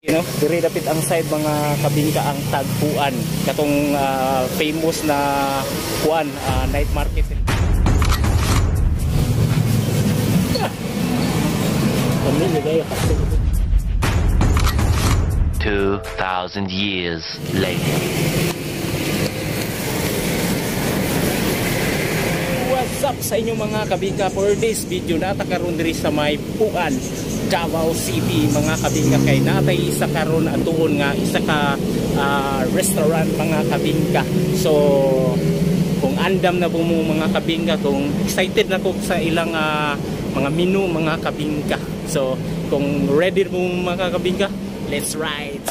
You know, diri dapit ang side mga kabingka ang tagpuan katong famous na kuan night market. 2,000 years later. What's up sa inyo mga kabingka? For this video nata karon diri sa may Puan, Davao City mga kabingka, kay natay isa karon atuon nga isa ka restaurant mga kabingka. So kung andam na po mo mga kabingka, kung excited na ko sa ilang mga menu mga kabingka. So kung ready mo mga kabingka, let's ride!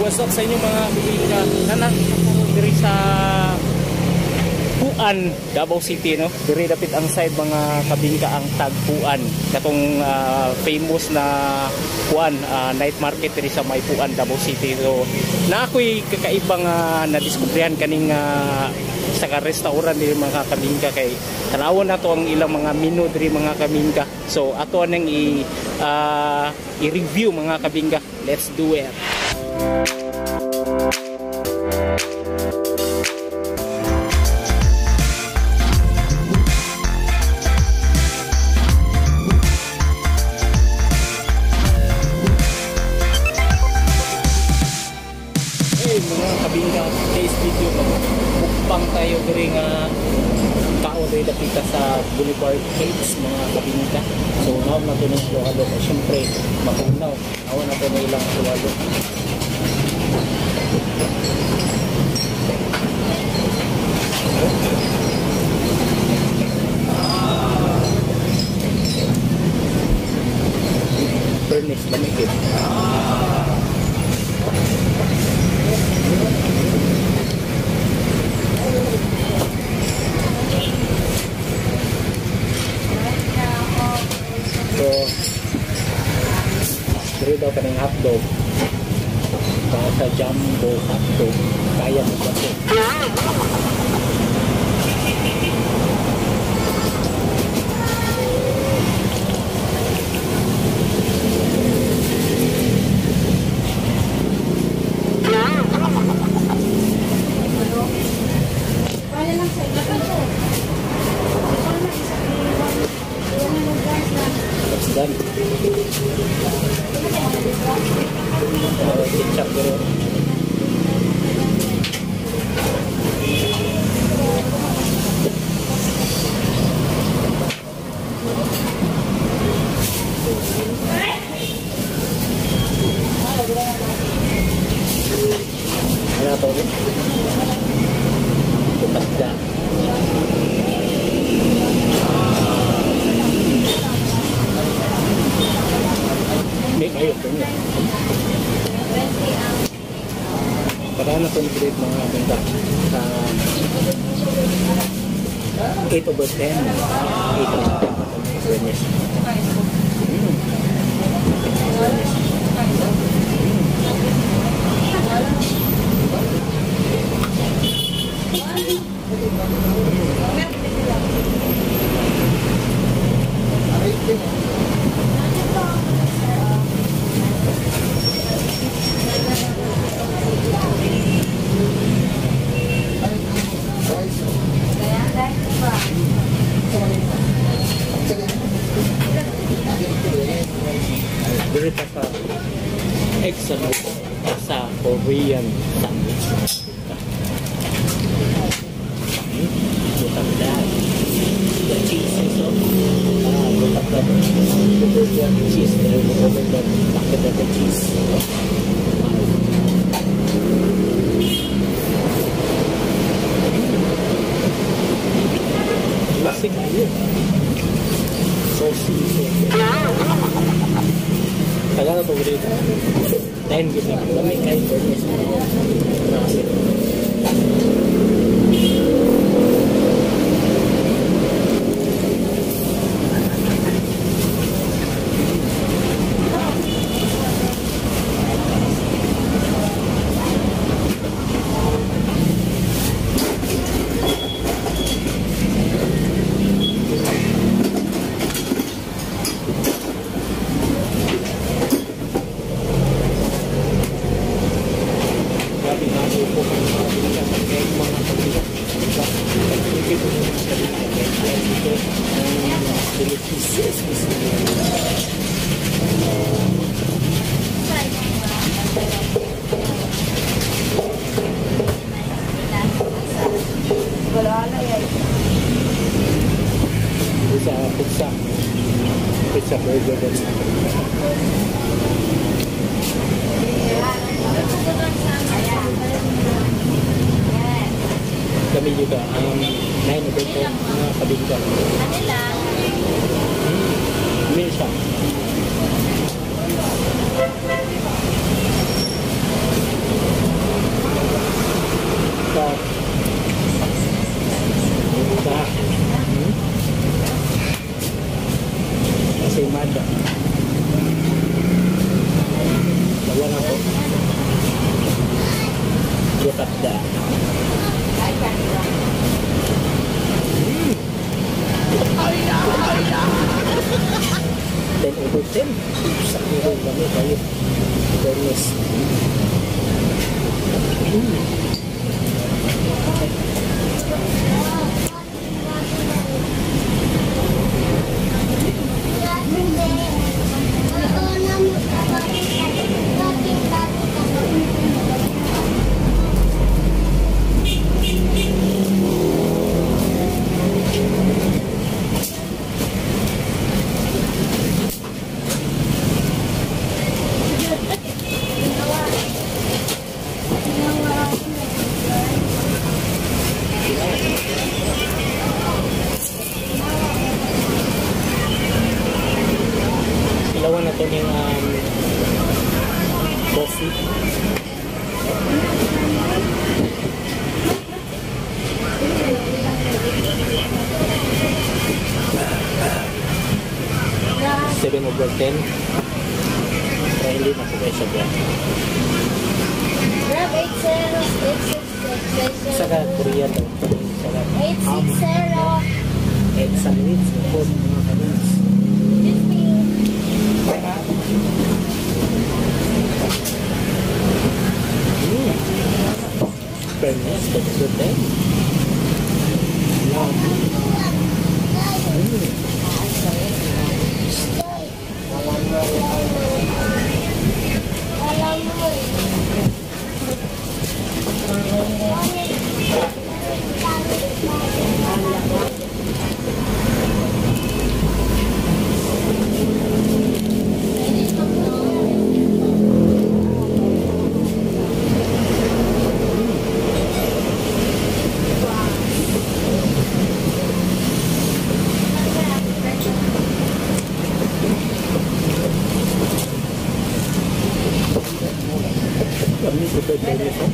What's up sa inyo mga kabingka? Nanan diri sa Puan, Davao City, no? Diri dapit ang side mga kabingka ang tagpuan katong famous na kuan night market diri sa may Puan, Davao City. So na ako'y kakaibang na-discoveryan kaning sa restaurant diri mga kabingka, kay tanawon nato ang ilang mga menu diri mga kabingka. So ato nang i-review mga kabingka. Let's do it. Mga kabingka, today's video mukbang tayo diri nga tao diri dapita sa Boulevard Heights mga kabingka. So now na to ng suwalo, syempre makunaw awan na to na ilang suwalo. Furnace lamigit. So, dito daw kanang hotdog para sa jumbo hotdog, kaya mo ba ito? Dan kecap dulu. Ada apa ini? Pedas. Make ayos ko niya. Para na itong grade mga benda sa 8/10. 8/10. Diri pa sa excellent sa Korean sandwich. Look at that. The cheese is so look at that. The cheese. Look at the cheese. 10 gid na kami kay Bernes. Grabe. Pizza burger din. Kami juga 9 beto na kabingka. Ano lang? Meal siya. Kasi mada. Bawa na po. Bukat da. 10/10. Sa kiro kami kayo. Bernes. Ilawan na ito ng coffee. Seven over 10. Kaya hindi na po kayo siya ba? Grab 806. Saka Korea daw. Saka 860. egg sandwich. Food mga kanins. Bernes, that's good then. Kami juga dari itu,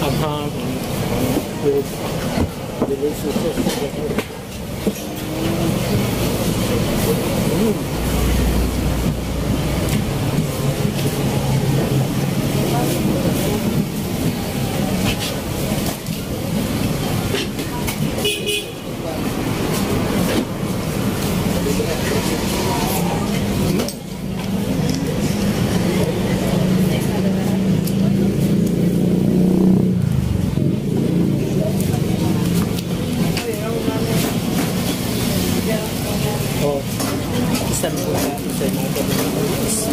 aham, with delicious sauce. Oh, isa na po isa na ito ng cheese.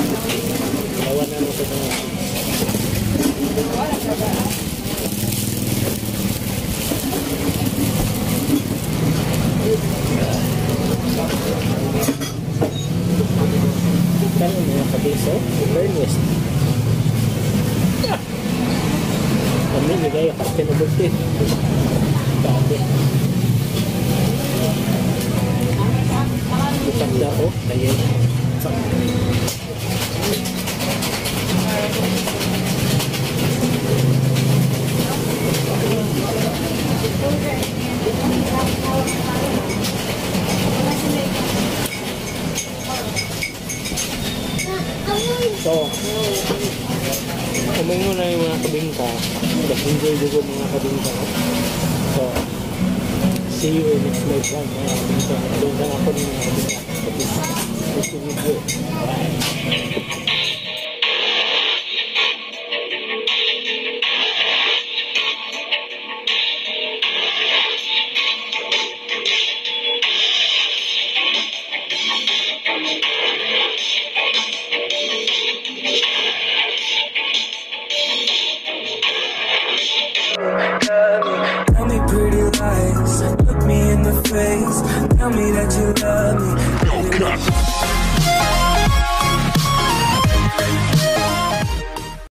Lawan na ito ng kano mga kabeso? Bernes. Kami nilay ako pinabagti. Dati. Itanda ko, kaya So, kumain mo na yung mga kabingka. Nag-enjoy dito mga kabingka. So, see you in next live one. Mga kabingka. Doon lang ako ng mga kabingka. Nice to meet you. Bye. Tell me pretty lies, look me in the face, tell me that you love me.